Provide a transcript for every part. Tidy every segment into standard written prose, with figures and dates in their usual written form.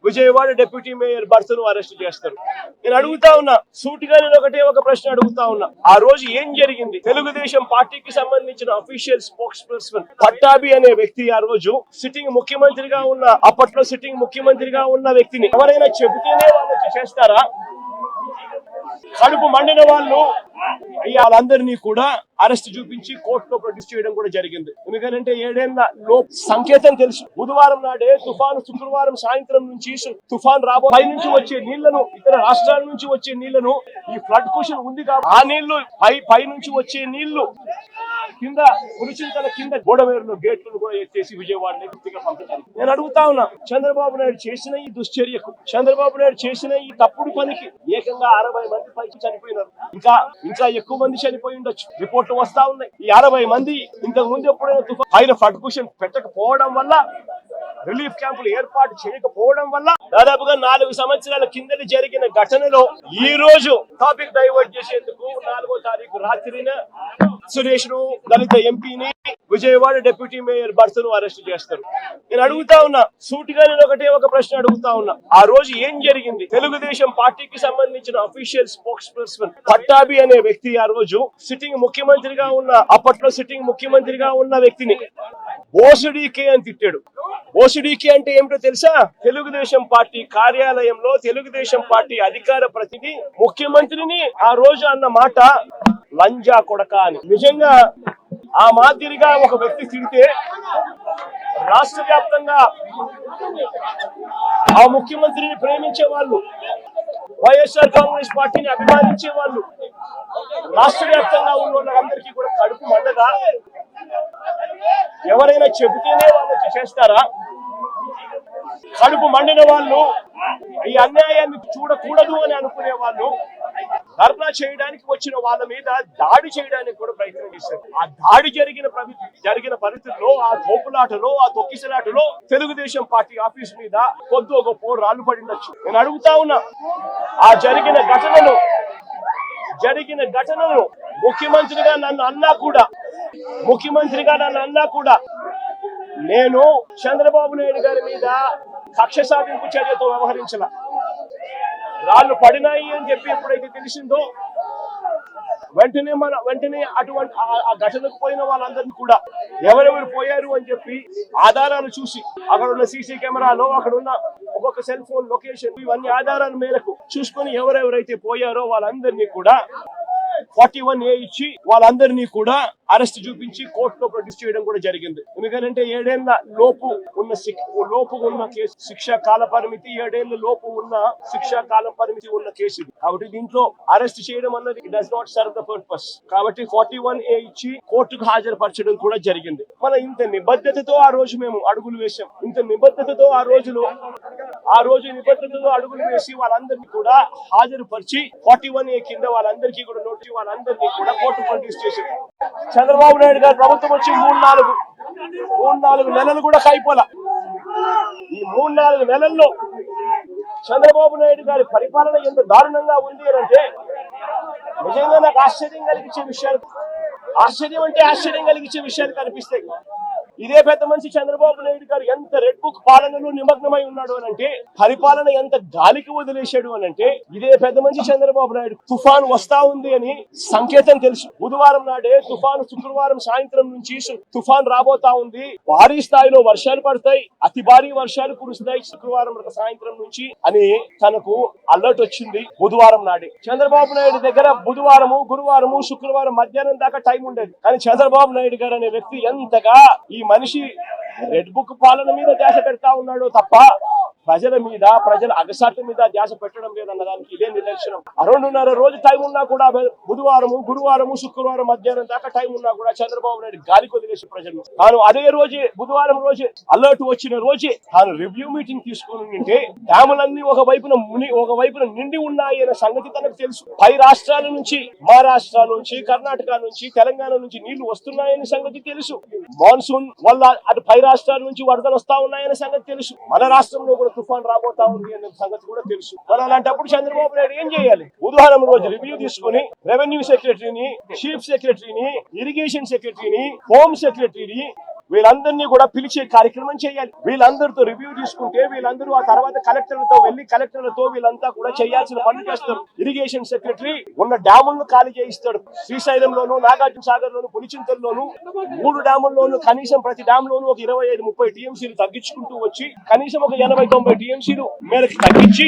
Vijayawada deputy mayor భర్తను arrest చేస్తారు. నేను అడుగుతా ఉన్నా, సూటిగా నేను ఒక ప్రశ్న అడుగుతా ఉన్నా. ఆ రోజు ఏం జరిగింది? తెలుగుదేశం పార్టీకి సంబంధించిన అఫీషియల్ స్పోక్స్ పర్సన్ పట్టాభి అనే వ్యక్తి ఆ రోజు సిట్టింగ్ ముఖ్యమంత్రిగా ఉన్న, అప్పట్లో సిట్టింగ్ ముఖ్యమంత్రిగా ఉన్న వ్యక్తిని ఎవరైనా చెబితేనే వాళ్ళు చేస్తారా? కడుపు మండిన వాళ్ళందరినీ కూడా అరెస్ట్ చూపించి కోర్టులో ప్రొడ్యూస్ చేయడం కూడా జరిగింది. ఎందుకంటే 7 ఏళ్ల సంకేతం తెలుసు. బుధవారం నాడే తుఫాను, శుక్రవారం సాయంత్రం నుంచి తుఫాన్ పై నుంచి వచ్చే నీళ్లను, ఇతర రాష్ట్రాల నుంచి వచ్చే నీళ్లను, ఈ ఫ్లడ్ కుషన్ ఉంది కాబట్టి ఆ నీళ్లు పై నుంచి వచ్చే నీళ్లు కింద పులిచింతల కింద గోడవేరులో గేట్లను కూడా ఎత్తేసి విజయవాడని పూర్తిగా పంపించారు. నేను అడుగుతా ఉన్నా, చంద్రబాబు నాయుడు చేసిన ఈ దుశ్చర్యకు, చంద్రబాబు నాయుడు చేసిన ఈ తప్పుడు పనికి ఏకంగా 60 మంది పైకి చనిపోయినారు. ఇంకా ఎక్కువ మంది చనిపోయి ఉండొచ్చు. రిపోర్ట్లు వస్తా ఉన్నాయి. ఈ 60 మంది ఇంతకు ముందు ఎప్పుడైనా తుఫాన్ పైన ఫ్లడ్ కుషన్ పెట్టకపోవడం వల్ల, రిలీఫ్ క్యాంపులు ఏర్పాటు చేయకపోవడం వల్ల, దాదాపుగా 4 సంవత్సరాల కిందటి జరిగిన ఘటనలో ఈ రోజు టాపిక్ డైవర్ట్ చేసేందుకు 4వ తారీఖు రాత్రిన సురేష్ ను, దళిత ఎంపీని, విజయవాడ డిప్యూటీ మేయర్ భర్తను అరెస్ట్ చేస్తారు. నేను అడుగుతా ఉన్నా, సూటిగా నేను ఒక ప్రశ్న అడుగుతా ఉన్నా. ఆ రోజు ఏం జరిగింది? తెలుగుదేశం పార్టీకి సంబంధించిన అఫీషియల్ స్పోక్స్ పర్సన్ పట్టాభి అనే వ్యక్తి ఆ రోజు సిట్టింగ్ ముఖ్యమంత్రిగా ఉన్న, అప్పట్లో సిట్టింగ్ ముఖ్యమంత్రిగా ఉన్న వ్యక్తిని ఓసుడీకే అని తిట్టాడు. ఓసుడీకే అంటే ఏమిటో తెలుసా? తెలుగుదేశం పార్టీ కార్యాలయంలో తెలుగుదేశం పార్టీ అధికార ప్రతినిధి ముఖ్యమంత్రిని ఆ రోజు అన్న మాట లంజా కొడక అని. నిజంగా ఆ మాదిరిగా ఒక వ్యక్తి తిడితే రాష్ట్ర వ్యాప్తంగా ఆ ముఖ్యమంత్రిని ప్రేమించే వాళ్ళు, వైఎస్ఆర్ కాంగ్రెస్ పార్టీని అభిమానించే వాళ్ళు, రాష్ట్ర వ్యాప్తంగా ఉన్న వాళ్ళందరికీ కూడా కడుపు మండగా ఎవరైనా చెబితేనే వాళ్ళు చేస్తారా? కడుపు మండిన వాళ్ళు, ఈ అన్యాయాన్ని చూడకూడదు అని అనుకునే వాళ్ళు ధర్నా చేయడానికి వచ్చిన వాళ్ళ మీద దాడి చేయడానికి కూడా ప్రయత్నం చేశారు. ఆ దాడి జరిగిన పరిస్థితుల్లో, ఆ తోపులాటలో, ఆ తొక్కిసలాటలో తెలుగుదేశం పార్టీ ఆఫీస్ మీద కొద్ది గొప్ప రాళ్లు పడిండొచ్చు. నేను అడుగుతా ఉన్నా, ఆ జరిగిన ఘటనను ముఖ్యమంత్రిగా నన్ను అన్నా కూడా నేను చంద్రబాబు నాయుడు గారి మీద కక్ష సాధింపు చర్యతో వ్యవహరించాల. రాళ్ళు పడినాయి అని చెప్పి ఎప్పుడైతే తెలిసిందో వెంటనే అటువంటి ఆ ఘటనకు పోయిన వాళ్ళందరినీ కూడా ఎవరెవరు పోయారు అని చెప్పి ఆధారాలు చూసి, అక్కడ ఉన్న సీసీ కెమెరాలో, అక్కడ ఉన్న ఒక్కొక్క సెల్ ఫోన్ లొకేషన్, ఇవన్నీ ఆధారాల మేరకు చూసుకొని ఎవరెవరైతే పోయారో వాళ్ళందరినీ కూడా 41A ఇచ్చి వాళ్ళందరినీ కూడా అరెస్ట్ చూపించి కోర్టులో ప్రొడ్యూస్ చేయడం కూడా జరిగింది. ఎందుకంటే 7 ఏళ్ల లోపు ఉన్న కేసు, శిక్షా కాల పరిమితి 7 ఏళ్ల లోపు ఉన్న శిక్షా కాల పరిమితి ఉన్న కేసు. కాబట్టి దీంట్లో అరెస్ట్ చేయడం అన్నది does not serve the purpose. కాబట్టి 41A ఇచ్చి కోర్టుకు హాజరుపరచడం కూడా జరిగింది. మన ఇంత నిబద్ధతతో ఆ రోజు మేము అడుగులు వేసాం. ఇంత నిబద్ధతతో ఆ రోజు నిబద్ధతతో అడుగులు వేసి వాళ్ళందరినీ కూడా హాజరుపరిచి 41A కింద వాళ్ళందరికీ కూడా నోటీసు, వాళ్ళందరినీ కూడా కోర్టు ప్రొడ్యూస్ చేశారు. చంద్రబాబు నాయుడు గారు ప్రభుత్వం వచ్చి 3-4 నెలలు కూడా అయిపోలా. ఈ 3-4 నెలల్లో చంద్రబాబు నాయుడు గారి పరిపాలన ఎంత దారుణంగా ఉంది అంటే నిజంగా నాకు ఆశ్చర్యం కలిగించే విషయాలు కనిపిస్తాయి. ఇదే పెద్ద మనిషి చంద్రబాబు నాయుడు గారు ఎంత రెడ్ బుక్ పాలనలో నిమగ్నమై ఉన్నాడు అనంటే, పరిపాలన ఎంత గాలికి వదిలేశాడు అనంటే, ఇదే పెద్ద మనిషి చంద్రబాబు నాయుడు తుఫాను వస్తా ఉంది అని సంకేతం తెలుసు. బుధవారం నాడే తుఫాను, శుక్రవారం సాయంత్రం నుంచి తుఫాన్ రాబోతా ఉంది, భారీ స్థాయిలో వర్షాలు పడతాయి, అతి భారీ వర్షాలు కురుస్తాయి శుక్రవారం సాయంత్రం నుంచి అని తనకు అలర్ట్ వచ్చింది. బుధవారం నాడే చంద్రబాబు నాయుడు దగ్గర బుధవారము, గురువారము, శుక్రవారం మధ్యాహ్నం దాకా టైం ఉండేది. కానీ చంద్రబాబు నాయుడు గారు అనే వ్యక్తి ఎంతగా ఈ మనిషి రెడ్ బుక్ పాలన మీద ధ్యాస పెడతా ఉన్నాడు తప్ప ప్రజల అగసాట్ల మీద ధ్యాస పెట్టడం లేదన్న దానికి ఇదే నిదర్శనం. 2.5 రోజు టైం ఉన్నా కూడా, బుధవారము, గురువారము, శుక్రవారం మధ్యాహ్నం దాకా టైం ఉన్నా కూడా చంద్రబాబు నాయుడు గాలికి వదిలేసి ప్రజలు తాను అదే రోజే, బుధవారం రోజే అలర్ట్ వచ్చిన రోజే తాను రివ్యూ మీటింగ్ తీసుకుని ఉంటే డ్యాములన్నీ ఒకవైపున నిండి ఉన్నాయి అనే సంగతి తనకు తెలుసు. పై రాష్ట్రాల నుంచి, మహారాష్ట్ర నుంచి, కర్ణాటక నుంచి, తెలంగాణ నుంచి నీళ్లు వస్తున్నాయనే సంగతి తెలుసు. మాన్సూన్ వల్ల అటు పై రాష్ట్రాల నుంచి వరదలు వస్తా ఉన్నాయనే సంగతి తెలుసు. మన రాష్ట్రంలో కూడా తుఫాన్ రాబోతా ఉంది అనే సంగతి కూడా తెలుసు. మరి అలాంటప్పుడు చంద్రబాబు నాయుడు ఏం చేయాలి? బుధవారం రోజు రివ్యూ తీసుకుని రెవెన్యూ సెక్రటరీని, చీఫ్ సెక్రటరీని, ఇరిగేషన్ సెక్రటరీని, హోమ్ సెక్రటరీని వీళ్ళందరినీ కూడా పిలిచే కార్యక్రమం చేయాలి. వీళ్ళందరితో రివ్యూ తీసుకుంటే వీళ్ళందరూ ఆ తర్వాత కలెక్టర్లతో వెళ్లి కలెక్టర్లతో వీళ్ళంతా కూడా చేయాల్సిన పనులు చేస్తారు. ఇరిగేషన్ సెక్రటరీ ఉన్న డ్యాములను ఖాళీ చేయిస్తాడు. శ్రీశైలంలోను, నాగార్జున సాగర్ లోను, పులిచింతల్లోను 3 డ్యాముల్లోనూ కనీసం ప్రతి డ్యామ్ లోను ఒక 25-30 టీఎంసీలు తగ్గించుకుంటూ వచ్చి కనీసం ఒక 80-90 టీఎంసీలు మేరకు తగ్గించి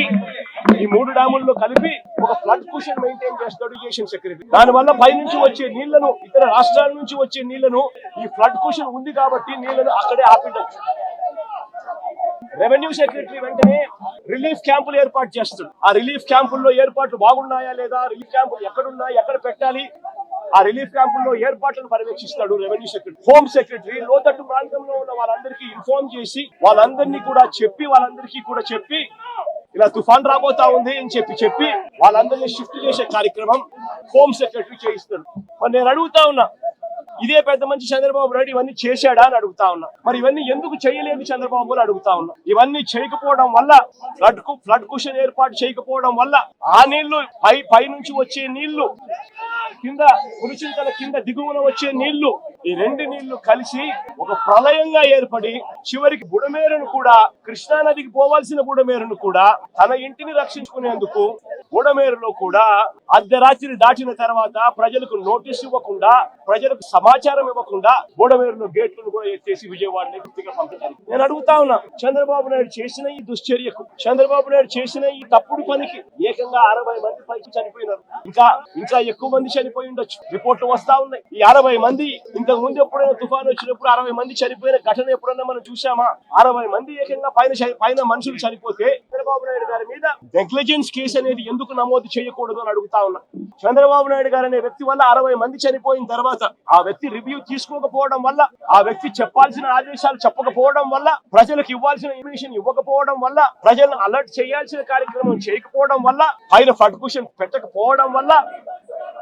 ఈ 3 డ్యాముల్లో కలిపి ఒక ఫ్లడ్ కుషన్ మెయింటైన్ చేస్తాడు ఇరిగేషన్ సెక్రటరీ. దానివల్ల పైనుంచి వచ్చే నీళ్లను, ఇతర రాష్ట్రాల నుంచి వచ్చే నీళ్లను, ఈ ఫ్లడ్ కుషన్ ఉంది కాబట్టి నీళ్లను అక్కడే ఆపిండొచ్చు. రెవెన్యూ సెక్రటరీ వెంటనే రిలీఫ్ క్యాంపులు ఏర్పాటు చేస్తాడు. ఆ రిలీఫ్ క్యాంపుల్లో ఏర్పాట్లు బాగున్నాయా లేదా, రిలీఫ్ క్యాంపులు ఎక్కడున్నాయి, ఎక్కడ పెట్టాలి, ఆ రిలీఫ్ క్యాంపుల్లో ఏర్పాట్లను పర్యవేక్షిస్తాడు రెవెన్యూ సెక్రటరీ. హోమ్ సెక్రటరీ లోతట్టు ప్రాంతంలో ఉన్న వాళ్ళందరికీ ఇన్ఫార్మ్ చేసి వాళ్ళందరినీ కూడా చెప్పి ఇలా తుఫాన్ రాబోతా ఉంది అని చెప్పి వాళ్ళందరినీ షిఫ్ట్ చేసే కార్యక్రమం హోమ్ సెక్రటరీ చేయిస్తాడు. మరి నేను అడుగుతా ఉన్నా, ఇదే పెద్ద మంచి చంద్రబాబు నాయుడు ఇవన్నీ చేశాడా అని అడుగుతా ఉన్నా. మరి ఇవన్నీ ఎందుకు చేయలేదు చంద్రబాబు అని అడుగుతా ఉన్నా. ఇవన్నీ చేయకపోవడం వల్ల, ఫ్లడ్ కుషన్ ఏర్పాటు చేయకపోవడం వల్ల ఆ నీళ్లు పై నుంచి వచ్చే నీళ్లు, కింద పులిచింతల కింద దిగువన వచ్చే నీళ్లు, ఈ 2 నీళ్లు కలిసి ఒక ప్రళయంగా ఏర్పడి చివరికి బుడమేరును కూడా, కృష్ణా నదికి పోవాల్సిన బుడమేరును కూడా తన ఇంటిని రక్షించుకునేందుకు బుడమేరులో కూడా అర్ధరాత్రి దాటిన తర్వాత ప్రజలకు నోటీస్ ఇవ్వకుండా, ప్రజలకు సమాచారం ఇవ్వకుండా బుడమేరులో గేట్లను కూడా ఎత్తేసి విజయవాడని పూర్తిగా పంపించారు. నేను అడుగుతా ఉన్నా, చంద్రబాబు నాయుడు చేసిన ఈ దుశ్చర్యకు, చంద్రబాబు నాయుడు చేసిన ఈ తప్పుడు పనికి ఏకంగా 60 మంది పైకి చనిపోయినారు. ఇంకా ఎక్కువ మంది చనిపోయి ఉండొచ్చు. రిపోర్ట్లు వస్తా ఉన్నాయి. ఈ 60 మంది ఇంతకు ముందు ఎప్పుడైనా తుఫాను వచ్చినప్పుడు 60 మంది చనిపోయిన ఘటన ఎప్పుడైనా మనం చూసామా? 60 మంది ఏకంగా పైన మనుషులు చనిపోతే చంద్రబాబు నాయుడు గారి మీద నెగ్లిజెన్స్ కేసు అనేది ఎందుకు నమోదు చేయకూడదు అని అడుగుతా ఉన్నా. చంద్రబాబు నాయుడు గారు అనే వ్యక్తి వల్ల 60 మంది చనిపోయిన తర్వాత ఆ వ్యక్తి రివ్యూ తీసుకోకపోవడం వల్ల, ఆ వ్యక్తి చెప్పాల్సిన ఆదేశాలు చెప్పకపోవడం వల్ల, ప్రజలకు ఇవ్వాల్సిన ఇన్ఫర్మేషన్ ఇవ్వకపోవడం వల్ల, ప్రజలను అలర్ట్ చేయాల్సిన కార్యక్రమం చేయకపోవడం వల్ల, పైన ఫ్లడ్ కుషన్ పెట్టకపోవడం వల్ల,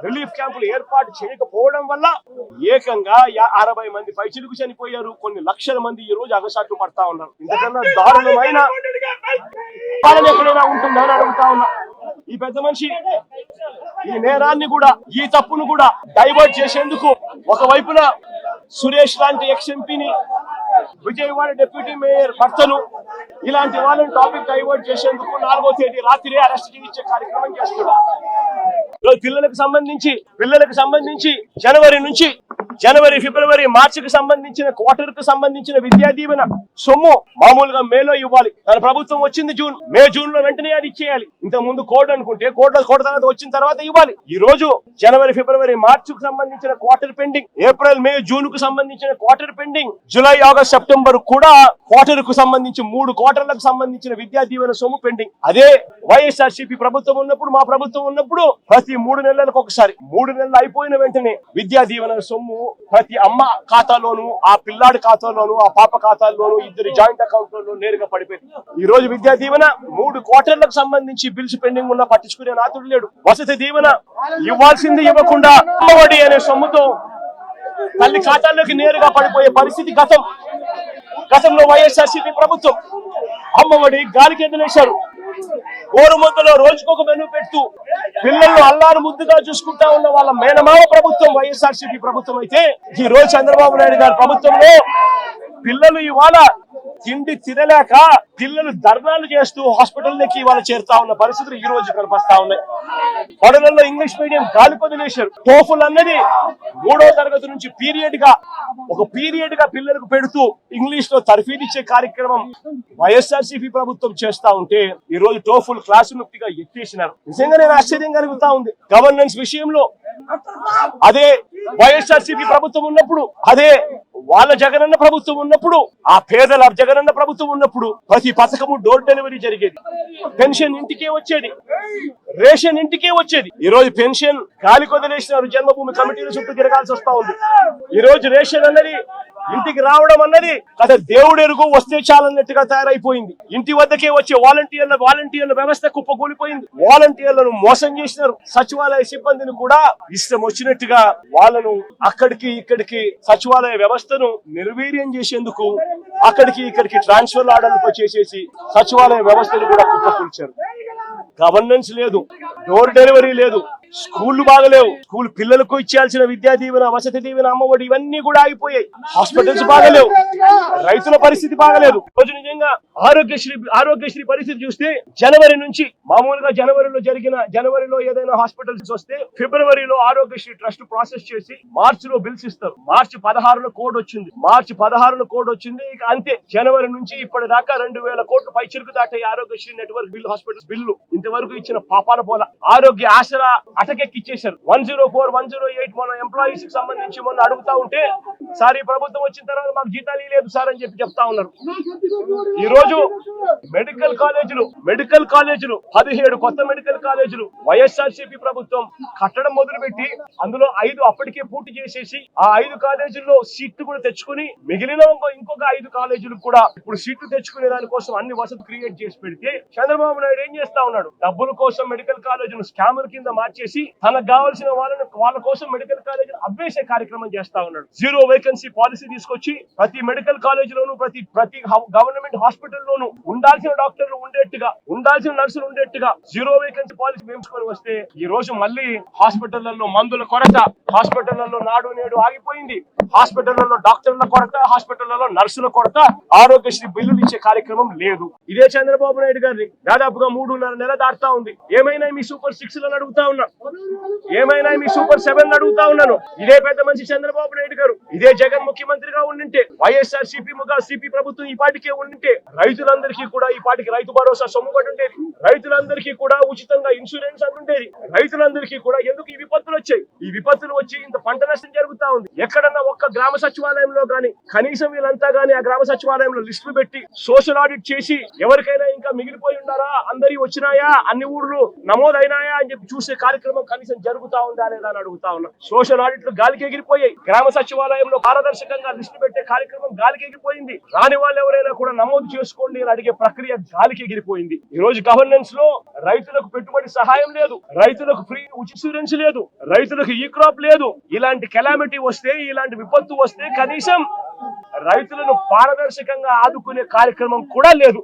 రిలీఫ్ క్యాంపులు ఏర్పాటు చేయకపోవడం వల్ల ఏకంగా 60 మంది పైచిలుకు చనిపోయారు. కొన్ని లక్షల మంది ఈ రోజు అగసాట్లు పడతా ఉన్నారు. ఇంతకన్నా దారుణమైన పాలన ఎక్కడైనా ఉంటుందా అని అడుగుతా ఉన్నా. ఈ పెద్ద మనిషి ఈ నేరాన్ని కూడా, ఈ తప్పును కూడా డైవర్ట్ చేసేందుకు ఒకవైపున సురేష్ లాంటి ఎక్స్-ఎంపీని, విజయవాడ డిప్యూటీ మేయర్ భర్తను, ఇలాంటి వాళ్ళని టాపిక్ డైవర్ట్ చేసేందుకు 4వ తేదీ రాత్రి అరెస్ట్ చేయించే కార్యక్రమం చేస్తున్నాడు. పిల్లలకు సంబంధించి జనవరి, ఫిబ్రవరి, మార్చికి సంబంధించిన క్వార్టర్ కు సంబంధించిన విద్యా దీవెన సొమ్ము మామూలుగా మేలో ఇవ్వాలి. తన ప్రభుత్వం వచ్చింది జూన్ లో వెంటనే అది ఇచ్చేయాలి. ఇంతకు ముందు కోడ్ అనుకుంటే కోడ్ తర్వాత వచ్చిన తర్వాత ఇవ్వాలి. ఈ రోజు జనవరి, ఫిబ్రవరి, మార్చి కు సంబంధించిన క్వార్టర్ పెండింగ్, ఏప్రిల్, మే, జూన్ కు సంబంధించిన quarter pending, July, August, September కూడా క్వార్టర్ కు సంబంధించి 3 క్వార్టర్లకు సంబంధించిన విద్యా దీవెన సొమ్ము పెండింగ్. అదే వైఎస్ఆర్సీపీ ప్రభుత్వం ఉన్నప్పుడు, మా ప్రభుత్వం ఉన్నప్పుడు ప్రతి 3 నెలలకు ఒకసారి, 3 నెలలు అయిపోయిన వెంటనే విద్యా దీవెన సొమ్ము ప్రతి అమ్మ ఖాతాలోను, ఆ పిల్లాడి ఖాతాలోను, ఆ పాప ఖాతాల్లోను, 2 జాయింట్ అకౌంట్లలో నేరుగా పడిపోయింది. ఈ రోజు విద్యా దీవెన 3 క్వార్టర్లకు సంబంధించి బిల్స్ పెండింగ్ ఉన్న పట్టించుకునే నాతుడు లేడు. వసతి దీవెన ఇవ్వాల్సింది ఇవ్వకుండా అమ్మఒడి అనే సొమ్ముతో తల్లి ఖాతాల్లోకి నేరుగా పడిపోయే పరిస్థితి గతంలో వైఎస్ఆర్సీపీ ప్రభుత్వం. అమ్మఒడి గాలికి ఎదురేశారు. గోరుముద్దలో రోజుకొక మెనూ పెడుతూ పిల్లలను అల్లారు ముద్దుగా చూసుకుంటా ఉన్న వాళ్ళ మేనమావ ప్రభుత్వం వైఎస్ఆర్సీపీ ప్రభుత్వం అయితే, ఈ రోజు చంద్రబాబు నాయుడు గారి ప్రభుత్వంలో పిల్లలు ఇవాళ తిండి తినలేక పిల్లలు ధర్నాలు చేస్తూ హాస్పిటల్లోకి ఇవాళ చేరుతా ఉన్న పరిస్థితులు ఈ రోజు కనిపిస్తా ఉన్నాయి. పడవల్లో ఇంగ్లీష్ మీడియం గాలి వదిలేశారు. టోఫుల్ అన్నది 3వ తరగతి నుంచి పీరియడ్ గా పిల్లలకు పెడుతూ ఇంగ్లీష్ లో తర్ఫీదిచ్చే కార్యక్రమం వైఎస్ఆర్సీపీ ప్రభుత్వం చేస్తా ఉంటే, ఈ రోజు టోఫుల్ క్లాసు నొప్పిగా ఎత్తేసినారు. నిజంగా నేను ఆశ్చర్యం కలుగుతా ఉంది. గవర్నెన్స్ విషయంలో అదే వైఎస్ఆర్సీపీ ప్రభుత్వం ఉన్నప్పుడు, అదే వాళ్ళ జగనన్న ప్రభుత్వం ఉన్నప్పుడు, ఆ పేదల జగనన్న ప్రభుత్వం ఉన్నప్పుడు ప్రతి పథకము డోర్ డెలివరీ జరిగేది. పెన్షన్ ఇంటికే వచ్చేది, రేషన్ ఇంటికే వచ్చేది. ఈ రోజు పెన్షన్ గాలికి వదిలేసినారు. జన్మభూమి కమిటీల చుట్టూ తిరగాల్సి వస్తా ఉంది. ఈ రోజు రేషన్ అన్నది, ఇంటికి రావడం అన్నది కథ దేవుడు ఎరుగు, వస్తే చాలన్నట్టుగా తయారైపోయింది. ఇంటి వద్దకే వచ్చే వాలంటీర్ల వ్యవస్థ కుప్పకూలిపోయింది. వాలంటీర్లను మోసం చేసినారు. సచివాలయ సిబ్బందిని కూడా ఇష్టం వచ్చినట్టుగా వాళ్ళను అక్కడికి ఇక్కడికి సచివాలయ వ్యవస్థను నిర్వీర్యం చేసేందుకు అక్కడికి ఇక్కడికి ట్రాన్స్ఫర్ ఆర్డర్లు చేసేసి సచివాలయ వ్యవస్థను కూడా కుప్పకూల్చారు. గవర్నెన్స్ లేదు, డోర్ డెలివరీ లేదు, స్కూళ్లు బాగలేవు, స్కూల్ పిల్లలకు ఇచ్చేయాల్సిన విద్యా దీవెన, వసతి దీవెన, అమ్మఒడి ఇవన్నీ కూడా ఆగిపోయాయి. హాస్పిటల్స్ బాగలేవు, రైతుల పరిస్థితి బాగలేదు. రోజు నిజంగా ఆరోగ్యశ్రీ పరిస్థితి చూస్తే జనవరి నుంచి మామూలుగా జనవరిలో ఏదైనా హాస్పిటల్స్ వస్తే ఫిబ్రవరిలో ఆరోగ్యశ్రీ ట్రస్ట్ ప్రాసెస్ చేసి మార్చిలో బిల్స్ ఇస్తారు. మార్చి 16 కోడ్ వచ్చింది. ఇక అంతే, జనవరి నుంచి ఇప్పటిదాకా 2000 కోట్లు పై చిరుకు దాటాయి Aarogyasri network bill, hospitals bill. ఇంతవరకు ఇచ్చిన పాపాల పోల. ఆరోగ్య ఆసరా అటకెక్కిచ్చేశారు. 104, 108 మన ఎంప్లాయీస్ కి సంబంధించి మొన్న అడుగుతా ఉంటే, సార్ ఈ ప్రభుత్వం వచ్చిన తర్వాత మాకు జీతాలు లేదు సార్ అని చెప్తా ఉన్నారు. ఈ రోజు మెడికల్ కాలేజీలు 17 కొత్త మెడికల్ కాలేజీలు వైఎస్ఆర్సీపీ ప్రభుత్వం కట్టడం మొదలుపెట్టి అందులో 5 అప్పటికే పూర్తి చేసేసి ఆ 5 కాలేజీల్లో సీట్లు కూడా తెచ్చుకుని మిగిలిన ఇంకొక 5 కాలేజీలు కూడా ఇప్పుడు సీట్లు తెచ్చుకునే దానికోసం అన్ని వసతులు క్రియేట్ చేసి పెడితే చంద్రబాబు నాయుడు ఏం చేస్తా ఉన్నాడు? డబ్బుల కోసం మెడికల్ కాలేజీలు స్కామర్ కింద మార్చేసి తనకు కావాల్సిన వాళ్ళ కోసం మెడికల్ కాలేజీలు అవ్వేసే కార్యక్రమం చేస్తా ఉన్నాడు. 0 వేకెన్సీ పాలసీ తీసుకొచ్చి ప్రతి మెడికల్ కాలేజీలోను ప్రతి గవర్నమెంట్ హాస్పిటల్లోనూ ఉండాల్సిన డాక్టర్లు ఉండేట్టుగా, ఉండాల్సిన నర్సులు ఉండేట్టుగా 0 వేకెన్సీ పాలసీ వేయించుకొని వస్తే ఈ రోజు మళ్ళీ హాస్పిటళ్లలో మందుల కొరత, హాస్పిటళ్లలో నాడు నేడు ఆగిపోయింది, హాస్పిటళ్లలో డాక్టర్ల కొరత, హాస్పిటళ్లలో నర్సుల కొరత, ఆరోగ్యశ్రీ బిల్లులు ఇచ్చే కార్యక్రమం లేదు. ఇదే చంద్రబాబు నాయుడు గారిని దాదాపుగా 3.5 నెలలు దాటుతా ఉంది. ఏమైనా మీ సూపర్ 6 లను అడుగుతా ఉన్నా, ఏమైనా మీ సూపర్ 7 అడుగుతా ఉన్నాను. ఇదే పెద్ద మనిషి చంద్రబాబు నాయుడు గారు, ఇదే జగన్ ముఖ్యమంత్రిగా ఉండింటే, వైఎస్ఆర్ సిపి ప్రభుత్వం ఈ పాటికే ఉండింటే రైతులందరికీ కూడా ఈ పాటికి రైతు భరోసా సొమ్ముబడి ఉండేది, రైతులందరికీ కూడా ఉచితంగా ఇన్సూరెన్స్ అందుండేది, రైతులందరికీ కూడా. ఎందుకు ఈ విపత్తులు వచ్చాయి? ఈ విపత్తులు వచ్చి ఇంత పంట నష్టం జరుగుతా ఉంది. ఎక్కడన్నా ఒక్క గ్రామ సచివాలయంలో గాని కనీసం వీళ్ళంతా గాని ఆ గ్రామ సచివాలయంలో లిస్టులు పెట్టి సోషల్ ఆడిట్ చేసి ఎవరికైనా ఇంకా మిగిలిపోయి ఉన్నారా, అందరి వచ్చినాయా, అన్ని ఊర్లు నమోదైనాయా అని చెప్పి చూసే కార్యక్రమం కనీసం జరుగుతా ఉందా లేదా అని అడుగుతా ఉన్నా. సోషల్ ఆడిట్లు గాలికి ఎగిరిపోయాయి. గ్రామ సచివాలయంలో పారదర్శకంగా లిస్టు పెట్టే కార్యక్రమం గాలికి ఎగిరిపోయింది. రాని వాళ్ళు ఎవరైనా కూడా నమోదు చేసుకోండి అని అడిగే ప్రక్రియ గాలికి ఎగిరిపోయింది. ఈ రోజు గవర్నెన్స్ లో రైతులకు పెట్టుబడి సహాయం లేదు, రైతులకు ఫ్రీ ఇన్సూరెన్స్ లేదు, రైతులకు ఈ క్రాప్ లేదు. ఇలాంటి కెలామిటీ వస్తే, ఇలాంటి విపత్తు వస్తే కనీసం రైతులను పారదర్శకంగా ఆదుకునే కార్యక్రమం కూడా లేదు.